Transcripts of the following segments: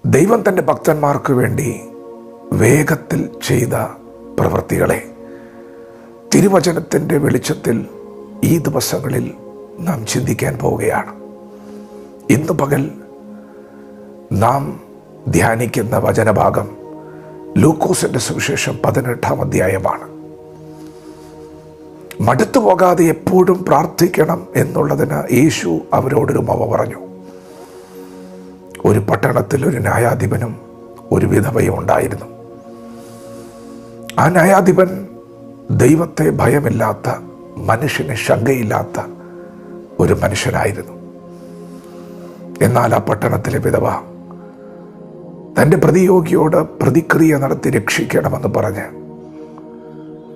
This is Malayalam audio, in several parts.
ദൈവം തൻ്റെ ഭക്തന്മാർക്ക് വേണ്ടി വേഗത്തിൽ ചെയ്ത പ്രവൃത്തികളെ തിരുവചനത്തിൻ്റെ വെളിച്ചത്തിൽ ഈ ദിവസങ്ങളിൽ നാം ചിന്തിക്കാൻ പോവുകയാണ്. ഇന്ന് പകൽ നാം ധ്യാനിക്കുന്ന വചനഭാഗം ലൂക്കോസിൻ്റെ സുവിശേഷം 18-ാം അധ്യായമാണ്. മടുത്തു പോകാതെ എപ്പോഴും പ്രാർത്ഥിക്കണം എന്നുള്ളതിന് യേശു അവരോടൊരു ഉപമ പറഞ്ഞു. ഒരു പട്ടണത്തിൽ ഒരു ന്യായാധിപനും ഒരു വിധവയും ഉണ്ടായിരുന്നു. ആ ന്യായാധിപൻ ദൈവത്തെ ഭയമില്ലാത്ത, മനുഷ്യന് ശങ്കയില്ലാത്ത ഒരു മനുഷ്യനായിരുന്നു. എന്നാൽ ആ പട്ടണത്തിലെ വിധവ തൻ്റെ പ്രതിയോഗിയോട് പ്രതിക്രിയ നടത്തി രക്ഷിക്കണമെന്ന് പറഞ്ഞ്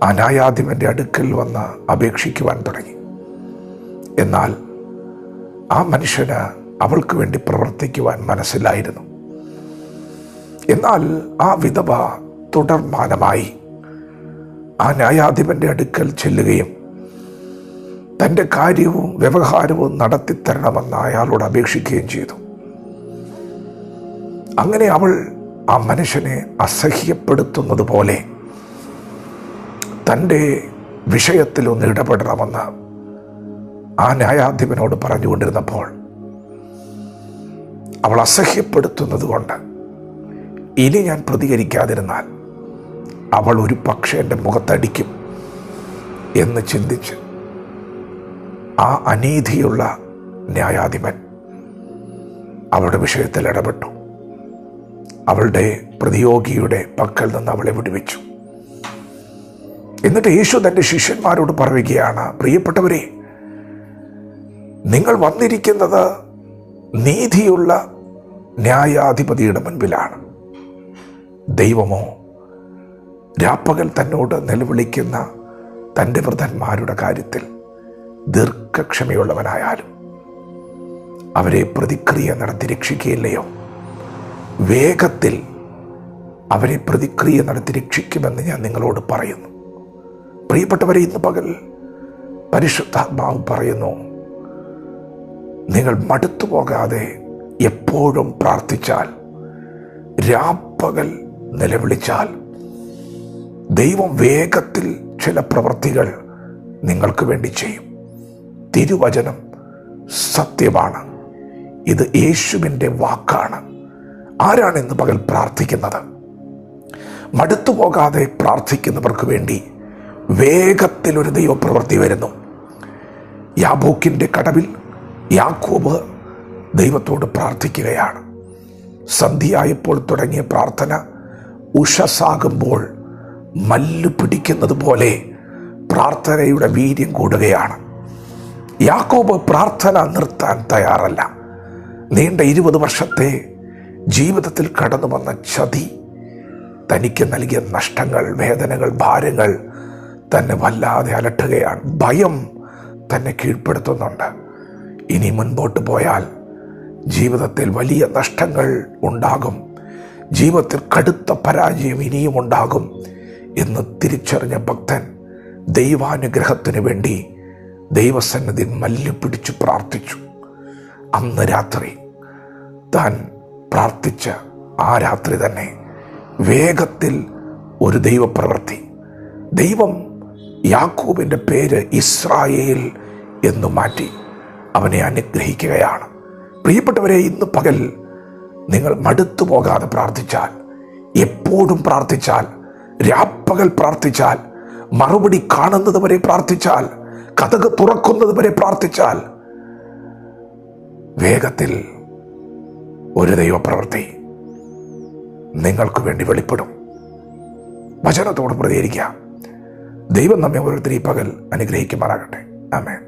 ആ ന്യായാധിപൻ്റെ അടുക്കൽ വന്ന് അപേക്ഷിക്കുവാൻ തുടങ്ങി. എന്നാൽ ആ മനുഷ്യന് അവൾക്ക് വേണ്ടി പ്രവർത്തിക്കുവാൻ മനസ്സിലായിരുന്നു. എന്നാൽ ആ വിധവ തുടർമാനമായി ആ ന്യായാധിപൻ്റെ അടുക്കൽ ചെല്ലുകയും തൻ്റെ കാര്യവും വ്യവഹാരവും നടത്തിത്തരണമെന്ന് അയാളോട് അപേക്ഷിക്കുകയും ചെയ്തു. അങ്ങനെ അവൾ ആ മനുഷ്യനെ അസഹ്യപ്പെടുത്തുന്നത് പോലെ തൻ്റെ വിഷയത്തിലൊന്ന് ഇടപെടണമെന്ന് ആ ന്യായാധിപനോട് പറഞ്ഞുകൊണ്ടിരുന്നപ്പോൾ അവൾ അസഹ്യപ്പെടുത്തുന്നത് കൊണ്ട് ഇനി ഞാൻ പ്രതികരിക്കാതിരുന്നാൽ അവൾ ഒരു പക്ഷേ എൻ്റെ മുഖത്തടിക്കും എന്ന് ചിന്തിച്ച് ആ അനീതിയുള്ള ന്യായാധിപൻ അവളുടെ വിഷയത്തിൽ ഇടപെട്ടു. അവളുടെ പ്രതിയോഗിയുടെ പക്കൽ നിന്ന് അവളെ വിടുവിച്ചു. എന്നിട്ട് യേശു തൻ്റെ ശിഷ്യന്മാരോട് പറയുകയാണ്, പ്രിയപ്പെട്ടവരെ, നിങ്ങൾ വന്നിരിക്കുന്നത് നീതിയുള്ള ന്യായാധിപതിയുടെ മുൻപിലാണ്. ദൈവമോ രാപ്പകൽ തന്നോട് നിലവിളിക്കുന്ന തൻ്റെ വൃദ്ധന്മാരുടെ കാര്യത്തിൽ ദീർഘക്ഷമയുള്ളവനായാലും അവരെ പ്രതിക്രിയ നടത്തി രക്ഷിക്കുകയില്ലയോ? വേഗത്തിൽ അവരെ പ്രതിക്രിയ നടത്തി രക്ഷിക്കുമെന്ന് ഞാൻ നിങ്ങളോട് പറയുന്നു. പ്രിയപ്പെട്ടവരെ, ഇന്ന് പകൽ പരിശുദ്ധാത്മാവ് പറയുന്നു, നിങ്ങൾ മടുത്തു പോകാതെ എപ്പോഴും പ്രാർത്ഥിച്ചാൽ, രാപ്പകൽ നിലവിളിച്ചാൽ ദൈവം വേഗത്തിൽ ചില പ്രവൃത്തികൾ നിങ്ങൾക്ക് വേണ്ടി ചെയ്യും. തിരുവചനം സത്യമാണ്. ഇത് യേശുവിൻ്റെ വാക്കാണ്. ആരാണ് ഇന്ന് പകൽ പ്രാർത്ഥിക്കുന്നത്? മടുത്തു പോകാതെ പ്രാർത്ഥിക്കുന്നവർക്ക് വേണ്ടി വേഗത്തിൽ ഒരു ദൈവപ്രവൃത്തി വരുന്നു. യാബോക്കിൻ്റെ കടവിൽ യാക്കോബ് ദൈവത്തോട് പ്രാർത്ഥിക്കുകയാണ്. സന്ധ്യയായപ്പോൾ തുടങ്ങിയ പ്രാർത്ഥന ഉഷസാകുമ്പോൾ മല്ല് പിടിക്കുന്നത് പോലെ പ്രാർത്ഥനയുടെ വീര്യം കൂടുകയാണ്. യാക്കോബ് പ്രാർത്ഥന നിർത്താൻ തയ്യാറല്ല. നീണ്ട 20 വർഷത്തെ ജീവിതത്തിൽ കടന്നു വന്ന ചതി, തനിക്ക് നൽകിയ നഷ്ടങ്ങൾ, വേദനകൾ, ഭാരങ്ങൾ തന്നെ വല്ലാതെ അലട്ടുകയാണ്. ഭയം തന്നെ കീഴ്പ്പെടുത്തുന്നുണ്ട്. ഇനി മുൻപോട്ട് പോയാൽ ജീവിതത്തിൽ വലിയ നഷ്ടങ്ങൾ ഉണ്ടാകും, ജീവിതത്തിൽ കടുത്ത പരാജയം ഇനിയും ഉണ്ടാകും എന്ന് തിരിച്ചറിഞ്ഞ ഭക്തൻ ദൈവാനുഗ്രഹത്തിന് വേണ്ടി ദൈവസന്നിധി മല്ല് പിടിച്ചു പ്രാർത്ഥിച്ചു. അന്ന് രാത്രി താൻ പ്രാർത്ഥിച്ച ആ രാത്രി തന്നെ വേഗത്തിൽ ഒരു ദൈവപ്രവൃത്തി. ദൈവം യാക്കോബിൻ്റെ പേര് ഇസ്രായേൽ എന്ന് മാറ്റി അവനെ അനുഗ്രഹിക്കുകയാണ്. പ്രിയപ്പെട്ടവരെ, ഇന്ന് പകൽ നിങ്ങൾ മടുത്തു പോകാതെ പ്രാർത്ഥിച്ചാൽ, എപ്പോഴും പ്രാർത്ഥിച്ചാൽ, രാപ്പകൽ പ്രാർത്ഥിച്ചാൽ, മറുപടി കാണുന്നത് വരെ പ്രാർത്ഥിച്ചാൽ, കതക് തുറക്കുന്നത് വരെ പ്രാർത്ഥിച്ചാൽ, വേഗത്തിൽ ഒരു ദൈവപ്രവൃത്തി നിങ്ങൾക്ക് വേണ്ടി വെളിപ്പെടും. വചനത്തോട് പ്രതികരിക്കാം. ദൈവം നമ്മെ ഓരോരുത്തരും ഈ പകൽ അനുഗ്രഹിക്കുമാറാകട്ടെ. ആമേൻ.